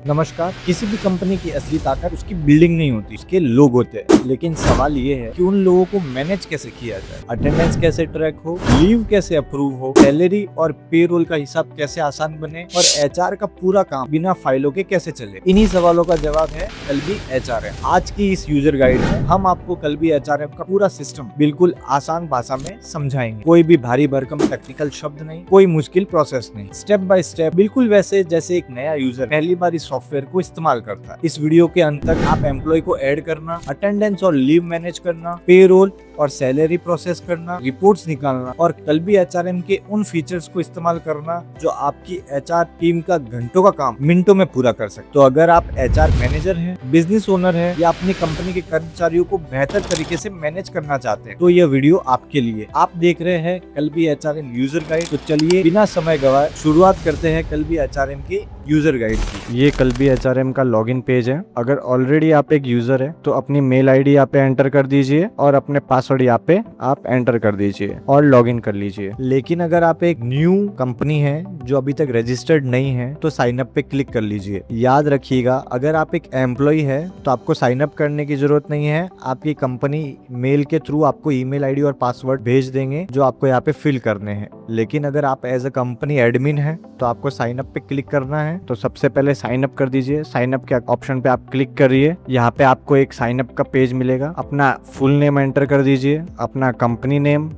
नमस्कार। किसी भी कंपनी की असली ताकत उसकी बिल्डिंग नहीं होती, उसके लोग होते हैं। लेकिन सवाल ये है कि उन लोगों को मैनेज कैसे किया जाए, अटेंडेंस कैसे ट्रैक हो, लीव कैसे अप्रूव हो, सैलरी और पेरोल का हिसाब कैसे आसान बने और एचआर का पूरा काम बिना फाइलों के कैसे चले। इन्हीं सवालों का जवाब है कल्बी एचआरएम। आज की इस यूजर गाइड में हम आपको कल्बी एचआरएम का पूरा सिस्टम बिल्कुल आसान भाषा में समझाएंगे। कोई भी भारी भरकम टेक्निकल शब्द नहीं, कोई मुश्किल प्रोसेस नहीं, स्टेप बाय स्टेप बिल्कुल वैसे जैसे एक नया यूजर पहली बार इस सॉफ्टवेयर को इस्तेमाल करता है। इस वीडियो के अंत तक आप एम्प्लॉय को ऐड करना, अटेंडेंस और लीव मैनेज करना, पेरोल और सैलरी प्रोसेस करना, रिपोर्ट्स निकालना और कल्बी एचआरएम के उन फीचर्स को इस्तेमाल करना जो आपकी एचआर टीम का घंटों का काम मिनटों में पूरा कर सकते। तो अगर आप एचआर मैनेजर हैं, बिजनेस ओनर हैं या अपनी कंपनी के कर्मचारियों को बेहतर तरीके से मैनेज करना चाहते हैं तो यह वीडियो आपके लिए। आप देख रहे हैं कल्बी एचआरएम यूजर गाइड। तो चलिए बिना समय गवाए शुरुआत करते हैं कल्बी एचआरएम के यूजर गाइड की। ये कल्बी एचआरएम का लॉगिन पेज है। अगर ऑलरेडी आप एक यूजर है तो अपनी मेल आईडी यहाँ पे एंटर कर दीजिए और अपने पासवर्ड यहाँ पे आप एंटर कर दीजिए और लॉगिन कर लीजिए। लेकिन अगर आप एक न्यू कंपनी है जो अभी तक रजिस्टर्ड नहीं है तो साइन अप पे क्लिक कर लीजिए। याद रखिएगा, अगर आप एक एम्प्लॉय है तो आपको साइन अप करने की जरूरत नहीं है। आपकी कंपनी मेल के थ्रू आपको ईमेल आईडी और पासवर्ड भेज देंगे जो आपको यहाँ पे फिल करने हैं। लेकिन अगर आप एज अ कंपनी एडमिन है तो आपको साइन अप पे क्लिक करना है। तो सबसे पहले साइन अप कर दीजिए। साइन अप के ऑप्शन पे आप क्लिक करिए। यहाँ पे आपको एक साइन अप का पेज मिलेगा। अपना फुल नेम एंटर कर दीजिए, अपना कंपनी नेम,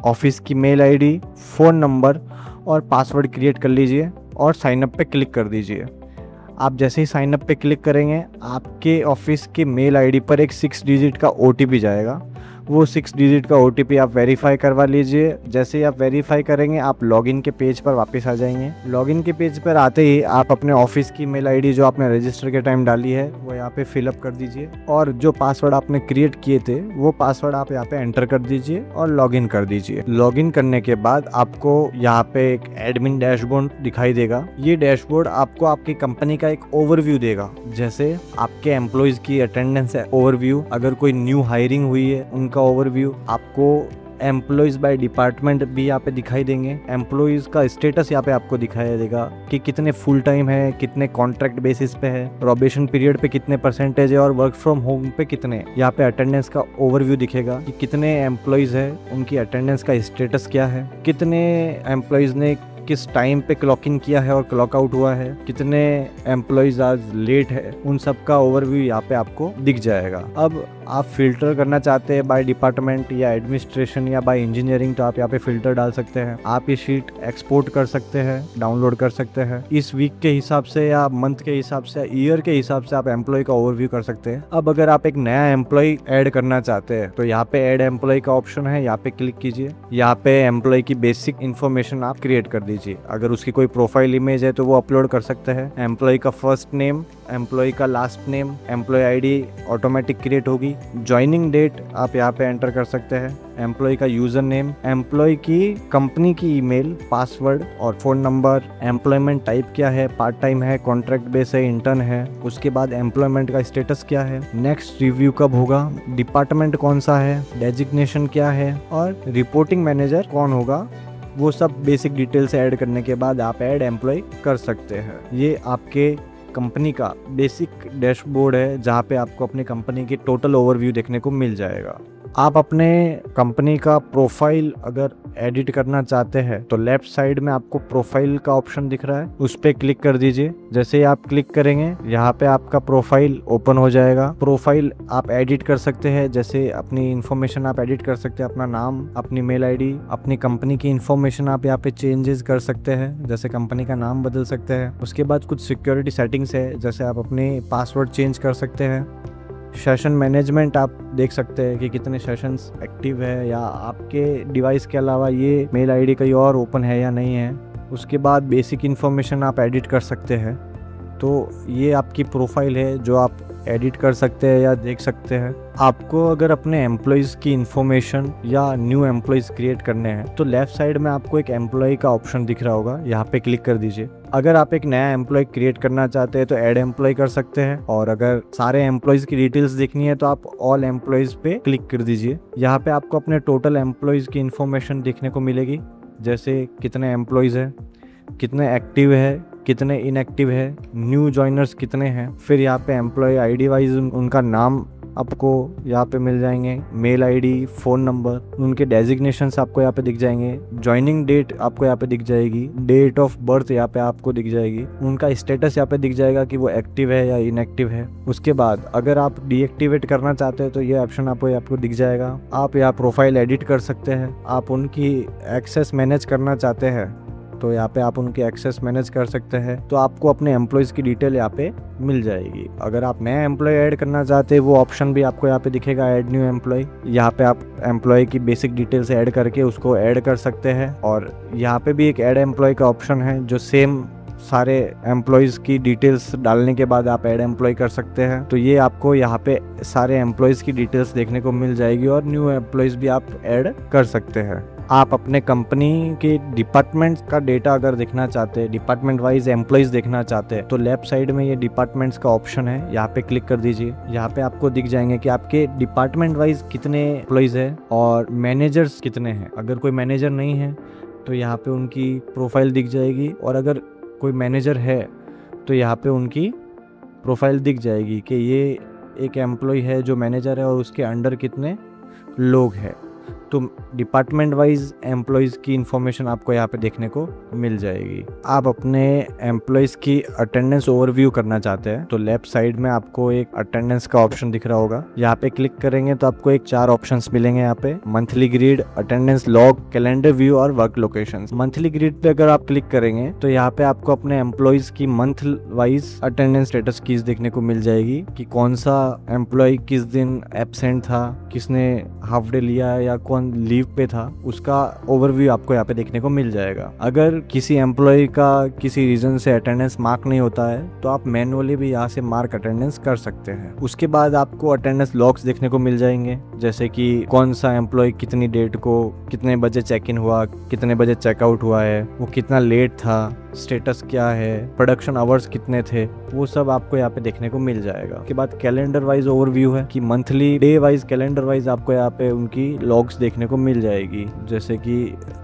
ऑफिस की मेल आईडी, फोन नंबर और पासवर्ड क्रिएट कर लीजिए और साइन अप पे क्लिक कर दीजिए। आप जैसे ही साइन अप पे क्लिक करेंगे आपके ऑफिस के मेल आईडी पर एक 6 डिजिट का ओटीपी जाएगा। वो 6 डिजिट का ओटीपी आप वेरीफाई करवा लीजिए। जैसे ही आप वेरीफाई करेंगे आप लॉगिन के पेज पर वापस आ जाएंगे। लॉगिन के पेज पर आते ही आप अपने ऑफिस की मेल आईडी जो आपने रजिस्टर के टाइम डाली है वो यहाँ पे फिलअप कर दीजिए और जो पासवर्ड आपने क्रिएट किए थे वो पासवर्ड आप यहाँ पे एंटर कर दीजिए और लॉगिन कर दीजिए। लॉगिन करने के बाद आपको यहाँ पे एक एडमिन डैशबोर्ड दिखाई देगा। ये डैशबोर्ड आपको आपकी कंपनी का एक ओवरव्यू देगा, जैसे आपके एम्प्लॉयज की अटेंडेंस है ओवरव्यू, अगर कोई न्यू हायरिंग हुई है उनका ओवरव्यू, आपको एम्प्लॉयज बाय डिपार्टमेंट भी यहाँ पे दिखाई देंगे। एम्प्लॉयज का स्टेटस यहाँ पे आपको दिखाई देगा कि कितने फुल टाइम है, कितने कॉन्ट्रैक्ट बेसिस पे है, प्रोबेशन पीरियड पे कितने परसेंटेज है और वर्क फ्रॉम होम पे कितने। यहाँ पे अटेंडेंस का ओवरव्यू दिखेगा कि कितने एम्प्लॉयज है, उनकी अटेंडेंस का स्टेटस क्या है, कितने एम्प्लॉयज ने किस टाइम पे क्लॉक इन किया है और क्लॉक आउट हुआ है, कितने एम्प्लॉयज आज लेट है, उन सब का ओवरव्यू यहाँ पे आपको दिख जाएगा। अब आप फिल्टर करना चाहते हैं बाय डिपार्टमेंट या एडमिनिस्ट्रेशन या बाय इंजीनियरिंग तो आप यहाँ पे फिल्टर डाल सकते हैं। आप ये शीट एक्सपोर्ट कर सकते हैं, डाउनलोड कर सकते हैं। इस वीक के हिसाब से या मंथ के हिसाब से, ईयर के हिसाब से आप एम्प्लॉय का ओवरव्यू कर सकते हैं। अब अगर आप एक नया एम्प्लॉय ऐड करना चाहते हैं तो यहाँ पे ऐड एम्प्लॉय का ऑप्शन है, यहाँ पे क्लिक कीजिए। यहाँ पे एम्प्लॉय की बेसिक इन्फॉर्मेशन आप क्रिएट कर दीजिए। अगर उसकी कोई प्रोफाइल इमेज है तो वो अपलोड कर सकते हैं। एम्प्लॉय का फर्स्ट नेम, एम्प्लॉय का last name, employee ID automatic create होगी। ज्वाइनिंग डेट आप यहाँ पे एंटर कर सकते हैं। एम्प्लॉय का यूजर नेम, एम्प्लॉय की कंपनी की ईमेल, पासवर्ड और फोन नंबर, एम्प्लॉयमेंट टाइप क्या है, पार्ट टाइम है, कॉन्ट्रैक्ट बेस है, इंटर्न है, उसके बाद एम्प्लॉयमेंट का स्टेटस क्या है, नेक्स्ट रिव्यू कब होगा, डिपार्टमेंट कौन सा है, डेजिग्नेशन क्या है और रिपोर्टिंग मैनेजर कौन होगा। वो सब बेसिक डिटेल्स ऐड करने के बाद आप ऐड एम्प्लॉय कर सकते हैं। ये आपके कंपनी का बेसिक डैशबोर्ड है जहाँ पे आपको अपनी कंपनी की टोटल ओवरव्यू देखने को मिल जाएगा। आप अपने कंपनी का प्रोफाइल अगर एडिट करना चाहते हैं तो लेफ्ट साइड में आपको प्रोफाइल का ऑप्शन दिख रहा है, उस पर क्लिक कर दीजिए। जैसे ही आप क्लिक करेंगे यहाँ पे आपका प्रोफाइल ओपन हो जाएगा। प्रोफाइल आप एडिट कर सकते हैं, जैसे अपनी इन्फॉर्मेशन आप एडिट कर सकते हैं, अपना नाम, अपनी मेल आईडी, अपनी कंपनी की इन्फॉर्मेशन आप यहाँ पे चेंजेस कर सकते हैं, जैसे कंपनी का नाम बदल सकते हैं। उसके बाद कुछ सिक्योरिटी सेटिंग्स है, जैसे आप अपने पासवर्ड चेंज कर सकते हैं। सेशन मैनेजमेंट आप देख सकते हैं कि कितने सेशंस एक्टिव है या आपके डिवाइस के अलावा ये मेल आईडी कहीं और ओपन है या नहीं है। उसके बाद बेसिक इन्फॉर्मेशन आप एडिट कर सकते हैं। तो ये आपकी प्रोफाइल है जो आप एडिट कर सकते हैं या देख सकते हैं। आपको अगर अपने एम्प्लॉयज़ की इन्फॉर्मेशन या न्यू एम्प्लॉयज़ क्रिएट करने हैं तो लेफ्ट साइड में आपको एक एम्प्लॉय का ऑप्शन दिख रहा होगा, यहाँ पे क्लिक कर दीजिए। अगर आप एक नया एम्प्लॉय क्रिएट करना चाहते हैं तो ऐड एम्प्लॉय कर सकते हैं और अगर सारे एम्प्लॉयज़ की डिटेल्स देखनी है तो आप ऑल एम्प्लॉयज़ पे क्लिक कर दीजिए। यहाँ पे आपको अपने टोटल एम्प्लॉयज़ की इन्फॉर्मेशन देखने को मिलेगी, जैसे कितने एम्प्लॉयज़ हैं, कितने एक्टिव है, कितने इनएक्टिव है, न्यू जॉइनर्स कितने हैं। फिर यहाँ पे एम्प्लॉय आईडी वाइज उनका नाम आपको यहाँ पे मिल जाएंगे, मेल आईडी, फ़ोन नंबर, उनके डेजिग्नेशंस आपको यहाँ पे दिख जाएंगे, ज्वाइनिंग डेट आपको यहाँ पे दिख जाएगी, डेट ऑफ बर्थ यहाँ पे आपको दिख जाएगी, उनका स्टेटस यहाँ पे दिख जाएगा कि वो एक्टिव है या इनएक्टिव है। उसके बाद अगर आप डीएक्टिवेट करना चाहते हैं तो ये ऑप्शन आपको दिख जाएगा। आप यहाँ प्रोफाइल एडिट कर सकते हैं। आप उनकी एक्सेस मैनेज करना चाहते हैं तो यहाँ पे आप उनकी एक्सेस मैनेज कर सकते हैं। तो आपको अपने एम्प्लॉयज़ की डिटेल यहाँ पे मिल जाएगी। अगर आप नया एम्प्लॉय ऐड करना चाहते हैं वो ऑप्शन भी आपको यहाँ पे दिखेगा, ऐड न्यू एम्प्लॉय। यहाँ पे आप एम्प्लॉय की बेसिक डिटेल्स ऐड करके उसको ऐड कर सकते हैं। और यहाँ पे भी एक ऐड एम्प्लॉय का ऑप्शन है जो सेम सारे एम्प्लॉयज़ की डिटेल्स डालने के बाद आप ऐड एम्प्लॉय कर सकते हैं। तो ये आपको यहाँ पे सारे एम्प्लॉयज़ की डिटेल्स देखने को मिल जाएगी और न्यू एम्प्लॉयज़ भी आप ऐड कर सकते हैं। आप अपने कंपनी के डिपार्टमेंट्स का डेटा अगर देखना चाहते हैं, डिपार्टमेंट वाइज एम्प्लॉयज़ देखना चाहते हैं तो लेफ्ट साइड में ये डिपार्टमेंट्स का ऑप्शन है, यहाँ पे क्लिक कर दीजिए। यहाँ पे आपको दिख जाएंगे कि आपके डिपार्टमेंट वाइज कितने एम्प्लॉयज़ है और मैनेजर्स कितने हैं। अगर कोई मैनेजर नहीं है तो यहाँ पे उनकी प्रोफाइल दिख जाएगी, और अगर कोई मैनेजर है तो यहाँ पे उनकी प्रोफाइल दिख जाएगी कि ये एक एम्प्लॉय है जो मैनेजर है और उसके अंडर कितने लोग हैं। तो डिपार्टमेंट वाइज एम्प्लॉयज़ की इंफॉर्मेशन आपको यहाँ पे देखने को मिल जाएगी। आप अपने एम्प्लॉयज़ की अटेंडेंस ओवरव्यू करना चाहते हैं तो लेफ्ट साइड में आपको एक अटेंडेंस का ऑप्शन दिख रहा होगा। यहाँ पे क्लिक करेंगे तो आपको एक 4 ऑप्शंस मिलेंगे यहाँ पे, monthly grid, attendance log, calendar view और वर्क लोकेशंस। मंथली ग्रिड पे अगर आप क्लिक करेंगे तो यहाँ पे आपको अपने एम्प्लॉयज़ की month wise attendance status keys देखने को मिल जाएगी कि कौन सा एम्प्लॉय किस दिन एब्सेंट था, किसने हाफ डे लिया या कौन लीव पे था, उसका ओवरव्यू आपको यहाँ पे देखने को मिल जाएगा। अगर किसी एम्प्लॉय का किसी रीजन से अटेंडेंस मार्क नहीं होता है तो आप मैनुअली भी यहाँ से मार्क अटेंडेंस कर सकते हैं। उसके बाद आपको अटेंडेंस लॉग्स देखने को मिल जाएंगे, जैसे कि कौन सा एम्प्लॉय कितनी डेट को कितने बजे चेक इन हुआ, कितने बजे चेकआउट हुआ है, वो कितना लेट था, स्टेटस क्या है, प्रोडक्शन आवर्स कितने थे, वो सब आपको यहाँ पे देखने को मिल जाएगा। उसके बाद कैलेंडर वाइज ओवरव्यू है कि monthly, day wise, calendar wise आपको यहाँ पे उनकी लॉग्स देखने को मिल जाएगी, जैसे कि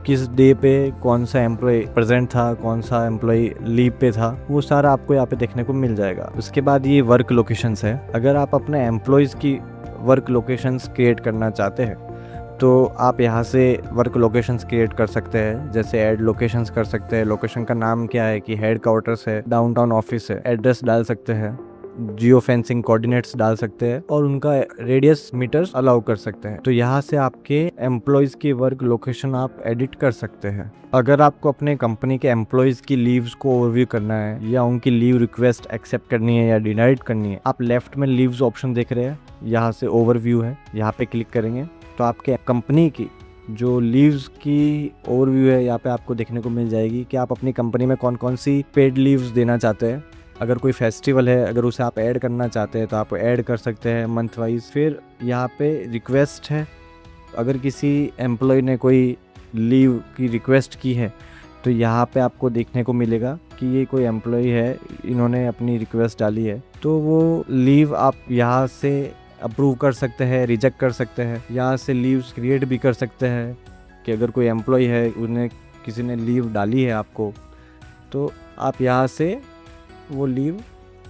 किस डे पे कौन सा एम्प्लॉय प्रेजेंट था, कौन सा एम्प्लॉय लीव पे था, वो सारा आपको यहाँ पे देखने को मिल जाएगा। उसके बाद ये वर्क लोकेशंस है। अगर आप अपने एम्प्लॉयज़ की वर्क लोकेशंस क्रिएट करना चाहते हैं तो आप यहाँ से वर्क लोकेशंस क्रिएट कर सकते हैं, जैसे ऐड लोकेशंस कर सकते हैं। लोकेशन का नाम क्या है कि हेड क्वार्टर्स है, डाउनटाउन ऑफिस है, एड्रेस डाल सकते हैं, जियो फेंसिंग कोऑर्डिनेट्स डाल सकते हैं और उनका रेडियस मीटर्स अलाउ कर सकते हैं। तो यहाँ से आपके एम्प्लॉयज़ की वर्क लोकेशन आप एडिट कर सकते हैं। अगर आपको अपने कंपनी के एम्प्लॉयज़ की लीव्स को ओवरव्यू करना है या उनकी लीव रिक्वेस्ट एक्सेप्ट करनी है या डिनाइड करनी है, आप लेफ्ट में लीव्स ऑप्शन देख रहे हैं, यहाँ से ओवरव्यू है, यहाँ पे क्लिक करेंगे तो आपके कंपनी की जो लीव्स की ओवरव्यू है यहाँ पे आपको देखने को मिल जाएगी कि आप अपनी कंपनी में कौन कौन सी पेड लीव्स देना चाहते हैं। अगर कोई फेस्टिवल है, अगर उसे आप ऐड करना चाहते हैं तो आप ऐड कर सकते हैं मंथ वाइज। फिर यहाँ पे रिक्वेस्ट है, अगर किसी एम्प्लॉय ने कोई लीव की रिक्वेस्ट की है तो यहाँ पे आपको देखने को मिलेगा कि ये कोई एम्प्लॉय है, इन्होंने अपनी रिक्वेस्ट डाली है, तो वो लीव आप यहाँ से अप्रूव कर सकते हैं, रिजेक्ट कर सकते हैं। यहाँ से लीव्स क्रिएट भी कर सकते हैं कि अगर कोई एम्प्लॉय है, उन्हें किसी ने लीव डाली है आपको, तो आप यहाँ से वो लीव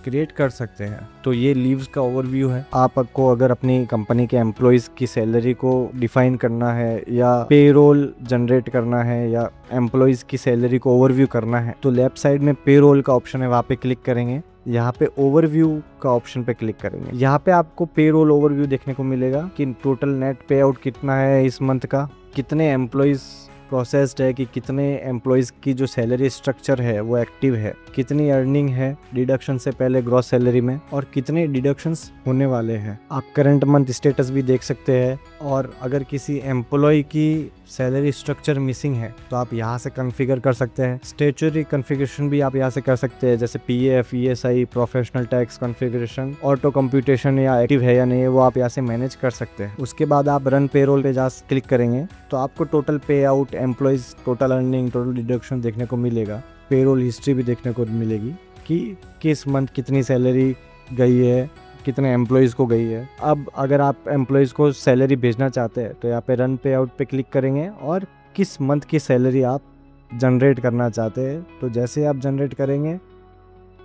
क्रिएट कर सकते हैं। तो ये लीव्स का ओवरव्यू है। आपको अगर अपनी कंपनी के एम्प्लॉयज़ की सैलरी को डिफाइन करना है या पेरोल जनरेट करना है या एम्प्लॉयज़ की सैलरी को ओवरव्यू करना है तो लेफ्ट साइड में पेरोल का ऑप्शन है, वहाँ पे क्लिक करेंगे। यहाँ पे ओवरव्यू का ऑप्शन पे क्लिक करेंगे। यहाँ पे आपको पेरोल ओवरव्यू देखने को मिलेगा कि टोटल नेट पे आउट कितना है इस मंथ का, कितने एम्प्लॉयज़ प्रोसेस्ड है, कि कितने एम्प्लॉयज़ की जो सैलरी स्ट्रक्चर है वो एक्टिव है, कितनी अर्निंग है डिडक्शन से पहले ग्रॉस सैलरी में, और कितने डिडक्शंस होने वाले हैं। आप करंट मंथ स्टेटस भी देख सकते हैं। और अगर किसी एम्प्लॉय की सैलरी स्ट्रक्चर मिसिंग है तो आप यहाँ से कॉन्फ़िगर कर सकते हैं। स्टैट्यूटरी कॉन्फ़िगरेशन भी आप यहाँ से कर सकते हैं, जैसे PF, ESI, professional tax configuration, auto computation या एक्टिव है या नहीं वो आप यहाँ से मैनेज कर सकते हैं। उसके बाद आप रन पेरोल पे जा क्लिक करेंगे तो आपको टोटल पे out, employees, total earning, total deduction देखने को मिलेगा। पेरोल हिस्ट्री भी देखने को मिलेगी कि किस मंथ कितनी सैलरी गई है, कितने एम्प्लॉयज़ को गई है। अब अगर आप एम्प्लॉयज़ को सैलरी भेजना चाहते हैं तो यहाँ पे रन पे आउट पे क्लिक करेंगे और किस मंथ की सैलरी आप जनरेट करना चाहते हैं तो जैसे आप जनरेट करेंगे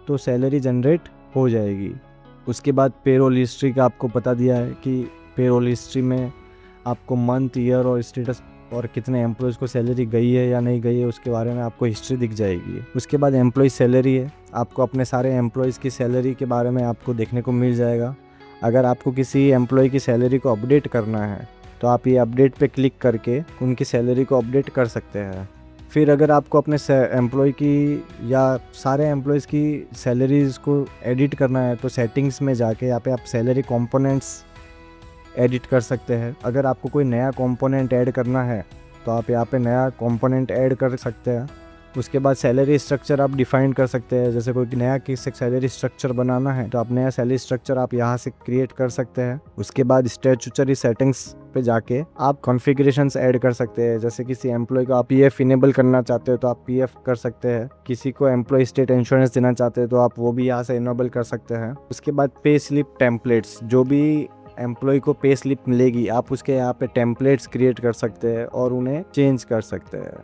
तो सैलरी जनरेट हो जाएगी। उसके बाद पेरोल हिस्ट्री का आपको बता दिया है कि पेरोल हिस्ट्री में आपको मंथ, ईयर और स्टेटस और कितने एम्प्लॉयज़ को सैलरी गई है या नहीं गई है उसके बारे में आपको हिस्ट्री दिख जाएगी। उसके बाद एम्प्लॉय सैलरी है, आपको अपने सारे एम्प्लॉयज़ की सैलरी के बारे में आपको देखने को मिल जाएगा। अगर आपको किसी एम्प्लॉय की सैलरी को अपडेट करना है तो आप ये अपडेट पे क्लिक करके उनकी सैलरी को अपडेट कर सकते हैं। फिर अगर आपको अपने एम्प्लॉय की या सारे एम्प्लॉयज़ की सैलरीज़ को एडिट करना है तो सेटिंग्स में जाके यहाँ पे आप सैलरी कंपोनेंट्स एडिट कर सकते हैं। अगर आपको कोई नया कंपोनेंट ऐड करना है तो आप यहाँ पे नया कंपोनेंट ऐड कर सकते हैं। उसके बाद सैलरी स्ट्रक्चर आप डिफाइन कर सकते हैं। जैसे कोई नया किसी सैलरी स्ट्रक्चर बनाना है तो आप नया सैलरी स्ट्रक्चर आप यहाँ से क्रिएट कर सकते हैं। उसके बाद स्टैट्यूटरी सेटिंग्स पे जाके आप कॉन्फ़िगरेशंस ऐड कर सकते हैं। जैसे किसी एम्प्लॉय को आप पीएफ इनेबल करना चाहते हो तो आप पीएफ कर सकते हैं। किसी को एम्प्लॉय स्टेट इंश्योरेंस देना चाहते हो तो आप वो भी यहाँ से इनेबल कर सकते हैं। उसके बाद पे स्लिप टेम्पलेट्स, जो भी एम्प्लॉय को पे स्लिप मिलेगी आप उसके यहाँ पे टेम्पलेट्स क्रिएट कर सकते हैं और उन्हें चेंज कर सकते हैं।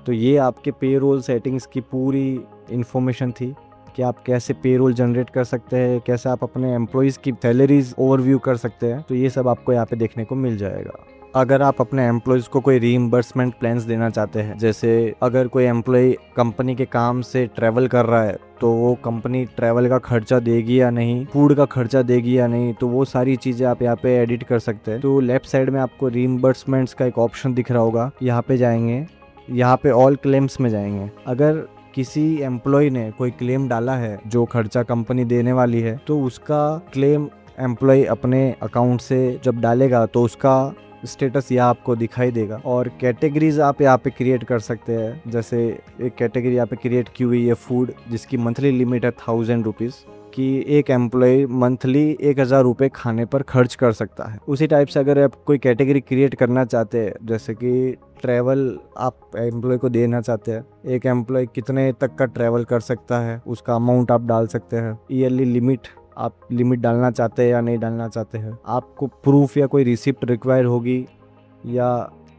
तो ये आपके पेरोल सेटिंग्स की पूरी इन्फॉर्मेशन थी कि आप कैसे पेरोल जनरेट कर सकते हैं, कैसे आप अपने एम्प्लॉयज़ की सैलरीज ओवरव्यू कर सकते हैं। तो ये सब आपको यहाँ पे देखने को मिल जाएगा। अगर आप अपने एम्प्लॉयज़ को कोई रीइंबर्समेंट प्लान्स देना चाहते हैं, जैसे अगर कोई एम्प्लॉय कंपनी के काम से ट्रैवल कर रहा है तो वो कंपनी ट्रैवल का खर्चा देगी या नहीं, फूड का खर्चा देगी या नहीं, तो वो सारी चीज़ें आप यहाँ पे एडिट कर सकते हैं। तो लेफ्ट साइड में आपको रीइंबर्समेंट्स का एक ऑप्शन दिख रहा होगा, यहाँ पे जाएंगे, यहाँ पे ऑल क्लेम्स में जाएंगे। अगर किसी एम्प्लॉय ने कोई क्लेम डाला है जो खर्चा कंपनी देने वाली है तो उसका क्लेम एम्प्लॉय अपने अकाउंट से जब डालेगा तो उसका स्टेटस यहाँ आपको दिखाई देगा। और कैटेगरीज आप यहाँ पे क्रिएट कर सकते हैं। जैसे एक कैटेगरी यहाँ पे क्रिएट की हुई है फूड, जिसकी मंथली लिमिट है 1000 रुपीज़ कि एक एम्प्लॉय मंथली 1000 रुपये खाने पर खर्च कर सकता है। उसी टाइप से अगर आप कोई कैटेगरी क्रिएट करना चाहते हैं, जैसे कि ट्रैवल आप एम्प्लॉय को देना चाहते हैं, एक एम्प्लॉय कितने तक का ट्रैवल कर सकता है उसका अमाउंट आप डाल सकते हैं। ईयरली लिमिट आप लिमिट डालना चाहते हैं या नहीं डालना चाहते हैं, आपको प्रूफ या कोई रिसिप्ट रिक्वायर होगी या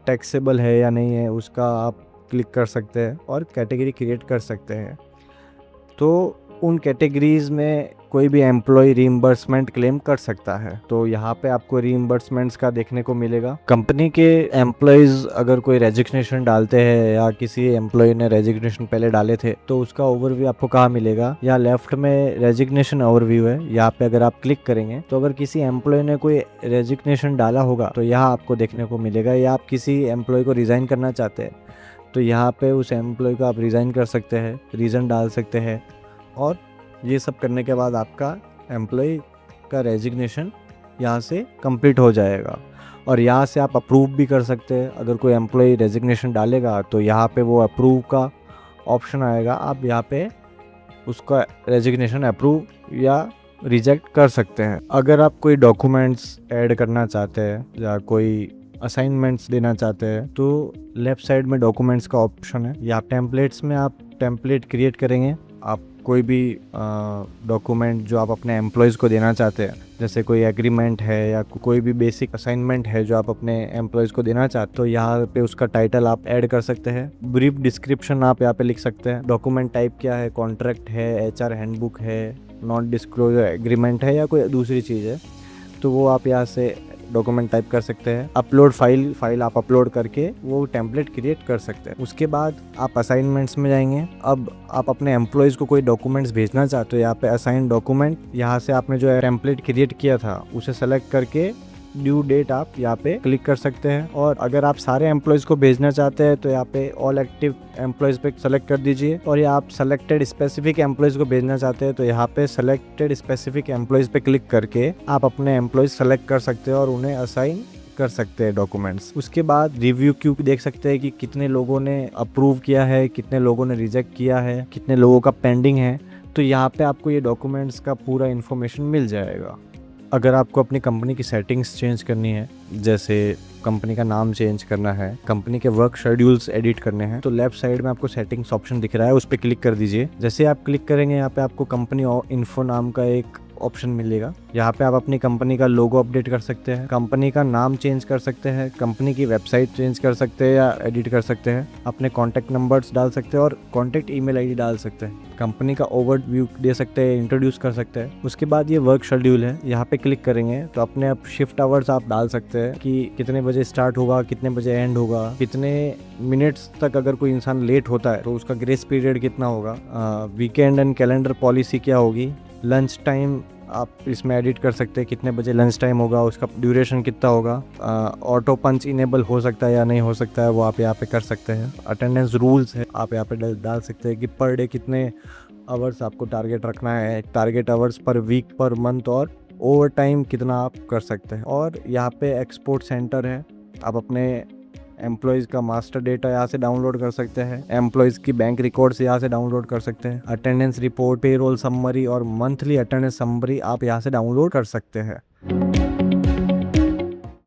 टैक्सेबल है या नहीं है उसका आप क्लिक कर सकते हैं और कैटेगरी क्रिएट कर सकते हैं। तो उन कैटेगरीज में कोई भी एम्प्लॉय रीइंबर्समेंट क्लेम कर सकता है। तो यहाँ पे आपको रीइंबर्समेंट्स का देखने को मिलेगा। कंपनी के एम्प्लॉयज़ अगर कोई रेजिग्नेशन डालते हैं या किसी एम्प्लॉय ने रेजिग्नेशन पहले डाले थे तो उसका ओवरव्यू आपको कहाँ मिलेगा, यहाँ लेफ्ट में रेजिग्नेशन ओवरव्यू है। यहाँ पे अगर आप क्लिक करेंगे तो अगर किसी एम्प्लॉय ने कोई रेजिग्नेशन डाला होगा तो यहाँ आपको देखने को मिलेगा। या आप किसी एम्प्लॉय को रिज़ाइन करना चाहते हैं तो यहाँ पे उस एम्प्लॉय को आप रिज़ाइन कर सकते हैं, रीज़न डाल सकते हैं और ये सब करने के बाद आपका एम्प्लॉय का रेजिग्नेशन यहाँ से कंप्लीट हो जाएगा। और यहाँ से आप अप्रूव भी कर सकते हैं। अगर कोई एम्प्लॉय रेजिग्नेशन डालेगा तो यहाँ पे वो अप्रूव का ऑप्शन आएगा, आप यहाँ पे उसका रेजिग्नेशन अप्रूव या रिजेक्ट कर सकते हैं। अगर आप कोई डॉक्यूमेंट्स ऐड करना चाहते हैं या कोई असाइनमेंट्स देना चाहते हैं तो लेफ़्ट साइड में डॉक्यूमेंट्स का ऑप्शन है। या टेम्पलेट्स में आप टेम्पलेट क्रिएट करेंगे। आप कोई भी डॉक्यूमेंट जो आप अपने एम्प्लॉयज़ को देना चाहते हैं, जैसे कोई एग्रीमेंट है या कोई भी बेसिक असाइनमेंट है जो आप अपने एम्प्लॉयज़ को देना चाहते हो, तो यहाँ पे उसका टाइटल आप ऐड कर सकते हैं। ब्रीफ डिस्क्रिप्शन आप यहाँ पे लिख सकते हैं। डॉक्यूमेंट टाइप क्या है, कॉन्ट्रैक्ट है, एचआर हैंडबुक है, नॉन डिस्क्लोजर एग्रीमेंट है या कोई दूसरी चीज़ है, तो वो आप यहाँ से डॉक्यूमेंट टाइप कर सकते हैं। अपलोड फाइल आप अपलोड करके वो टेम्पलेट क्रिएट कर सकते हैं। उसके बाद आप असाइनमेंट्स में जाएंगे। अब आप अपने एम्प्लॉयज़ को कोई डॉक्यूमेंट्स भेजना चाहते हो, यहाँ पे असाइन डॉक्यूमेंट, यहाँ से आपने जो टेम्पलेट क्रिएट किया था उसे सेलेक्ट करके ड्यू डेट आप यहाँ पे क्लिक कर सकते हैं। और अगर आप सारे एम्प्लॉयज़ को भेजना चाहते हैं तो यहाँ पे ऑल एक्टिव एम्प्लॉयज़ पे सेलेक्ट कर दीजिए। और या आप सेलेक्टेड स्पेसिफिक एम्प्लॉयज़ को भेजना चाहते हैं तो यहाँ पे सेलेक्टेड स्पेसिफिक एम्प्लॉयज़ पे क्लिक करके आप अपने एम्प्लॉयज़ सेलेक्ट कर सकते हैं और उन्हें असाइन कर सकते हैं डॉक्यूमेंट्स। उसके बाद रिव्यू क्यू देख सकते हैं कि कितने लोगों ने अप्रूव किया है, कितने लोगों ने रिजेक्ट किया है, कितने लोगों का पेंडिंग है। तो यहाँ पे आपको ये डॉक्यूमेंट्स का पूरा इन्फॉर्मेशन मिल जाएगा। अगर आपको अपनी कंपनी की सेटिंग्स चेंज करनी है, जैसे कंपनी का नाम चेंज करना है, कंपनी के वर्क शेड्यूल्स एडिट करने हैं, तो लेफ्ट साइड में आपको सेटिंग्स ऑप्शन दिख रहा है, उस पर क्लिक कर दीजिए। जैसे आप क्लिक करेंगे यहाँ पे आपको कंपनी इन्फो नाम का एक ऑप्शन मिलेगा। यहाँ पे आप अपनी कंपनी का लोगो अपडेट कर सकते हैं, कंपनी का नाम चेंज कर सकते हैं, कंपनी की वेबसाइट चेंज कर सकते हैं या एडिट कर सकते हैं, अपने कॉन्टैक्ट नंबर्स डाल सकते हैं और कॉन्टैक्ट ईमेल आईडी डाल सकते हैं, कंपनी का ओवरव्यू दे सकते हैं, इंट्रोड्यूस कर सकते हैं। उसके बाद ये वर्क शेड्यूल है, यहाँ पे क्लिक करेंगे तो अपने आप शिफ्ट आवर्स आप डाल सकते हैं कि कितने बजे स्टार्ट होगा, कितने बजे एंड होगा, कितने मिनट्स तक अगर कोई इंसान लेट होता है तो उसका ग्रेस पीरियड कितना होगा, वीकेंड एंड कैलेंडर पॉलिसी क्या होगी, लंच टाइम आप इसमें एडिट कर सकते हैं, कितने बजे लंच टाइम होगा, उसका ड्यूरेशन कितना होगा, ऑटो पंच इनेबल हो सकता है या नहीं हो सकता है वो आप यहाँ पे कर सकते हैं। अटेंडेंस रूल्स है आप यहाँ पे डाल सकते हैं कि पर डे कितने आवर्स आपको टारगेट रखना है, target hours per week, per month, और ओवर टाइम कितना आप कर सकते हैं। और यहाँ पे एक्सपोर्ट सेंटर है, आप अपने एम्प्लॉयज़ का मास्टर डेटा यहाँ से डाउनलोड कर सकते हैं, एम्प्लॉयज़ की बैंक रिकॉर्ड्स यहाँ से डाउनलोड कर सकते हैं, अटेंडेंस रिपोर्ट, पेरोल समरी और मंथली अटेंडेंस समरी आप यहाँ से डाउनलोड कर सकते हैं।